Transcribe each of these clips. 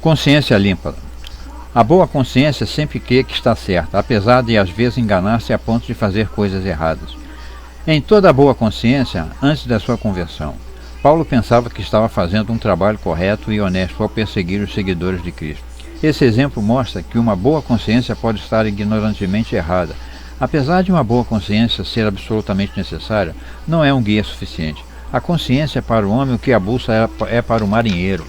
Consciência limpa. A boa consciência sempre crê que está certa, apesar de às vezes enganar-se a ponto de fazer coisas erradas. Em toda a boa consciência, antes da sua conversão, Paulo pensava que estava fazendo um trabalho correto e honesto ao perseguir os seguidores de Cristo. Esse exemplo mostra que uma boa consciência pode estar ignorantemente errada. Apesar de uma boa consciência ser absolutamente necessária, não é um guia suficiente. A consciência é para o homem o que a bússola é para o marinheiro.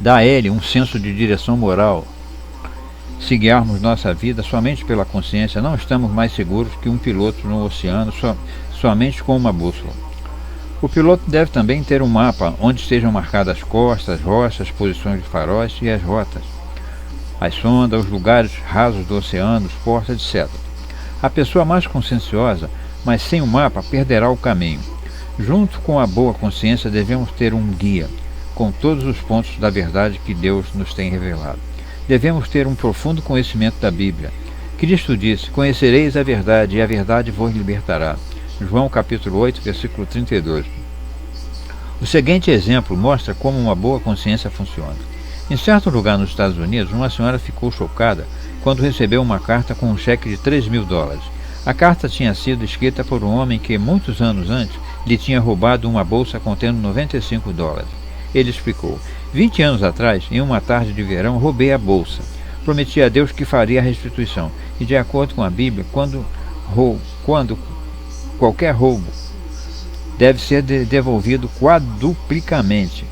Dá a ele um senso de direção moral. Se guiarmos nossa vida somente pela consciência, não estamos mais seguros que um piloto no oceano somente com uma bússola. O piloto deve também ter um mapa onde estejam marcadas as costas, rochas, posições de faróis e as rotas, as sondas, os lugares rasos do oceano, os portos, etc. A pessoa mais conscienciosa, mas sem um mapa, perderá o caminho. Junto com a boa consciência, devemos ter um guia, com todos os pontos da verdade que Deus nos tem revelado. Devemos ter um profundo conhecimento da Bíblia. Cristo disse: "Conhecereis a verdade, e a verdade vos libertará." João capítulo 8, versículo 32. O seguinte exemplo mostra como uma boa consciência funciona. Em certo lugar nos Estados Unidos, uma senhora ficou chocada quando recebeu uma carta com um cheque de $3.000. A carta tinha sido escrita por um homem que, muitos anos antes, lhe tinha roubado uma bolsa contendo $95. Ele explicou: 20 anos atrás, em uma tarde de verão, roubei a bolsa. Prometi a Deus que faria a restituição. E de acordo com a Bíblia, quando qualquer roubo deve ser devolvido quadruplicamente.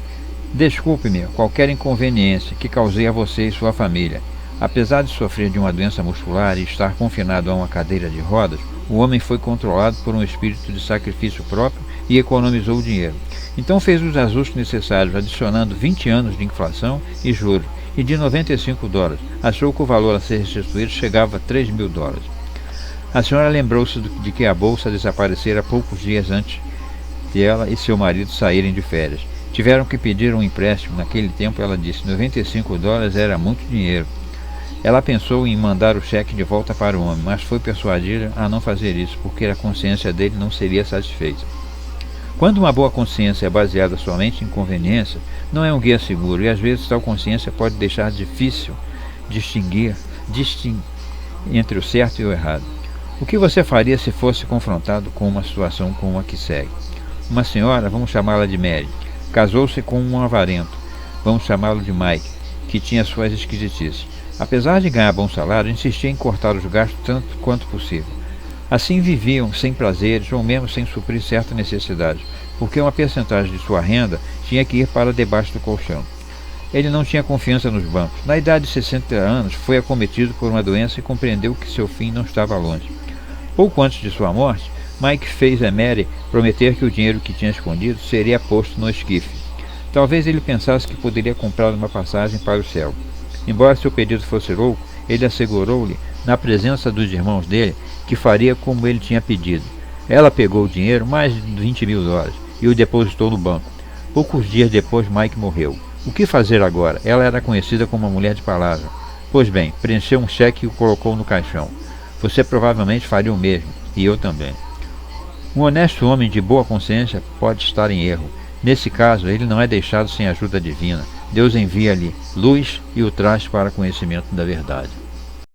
Desculpe-me qualquer inconveniência que causei a você e sua família. Apesar de sofrer de uma doença muscular e estar confinado a uma cadeira de rodas, o homem foi controlado por um espírito de sacrifício próprio e economizou dinheiro. Então fez os ajustes necessários, adicionando 20 anos de inflação e juros, e de $95. Achou que o valor a ser restituído chegava a $3.000. A senhora lembrou-se de que a bolsa desaparecera poucos dias antes de ela e seu marido saírem de férias. Tiveram que pedir um empréstimo. Naquele tempo, ela disse, $95 era muito dinheiro. Ela pensou em mandar o cheque de volta para o homem, mas foi persuadida a não fazer isso, porque a consciência dele não seria satisfeita. Quando uma boa consciência é baseada somente em conveniência, não é um guia seguro, e às vezes tal consciência pode deixar difícil distinguir entre o certo e o errado. O que você faria se fosse confrontado com uma situação como a que segue? Uma senhora, vamos chamá-la de Mary, casou-se com um avarento, vamos chamá-lo de Mike, que tinha suas esquisitices. Apesar de ganhar bom salário, insistia em cortar os gastos tanto quanto possível. Assim viviam sem prazeres ou mesmo sem suprir certas necessidades, porque uma percentagem de sua renda tinha que ir para debaixo do colchão. Ele não tinha confiança nos bancos. Na idade de 60 anos, foi acometido por uma doença e compreendeu que seu fim não estava longe. Pouco antes de sua morte, Mike fez a Mary prometer que o dinheiro que tinha escondido seria posto no esquife. Talvez ele pensasse que poderia comprar uma passagem para o céu. Embora seu pedido fosse louco, ele assegurou-lhe, na presença dos irmãos dele, que faria como ele tinha pedido. Ela pegou o dinheiro, mais de $20.000, e o depositou no banco. Poucos dias depois, Mike morreu. O que fazer agora? Ela era conhecida como uma mulher de palavra. Pois bem, preencheu um cheque e o colocou no caixão. Você provavelmente faria o mesmo, e eu também. Um honesto homem de boa consciência pode estar em erro. Nesse caso, ele não é deixado sem ajuda divina. Deus envia-lhe luz e o traz para conhecimento da verdade.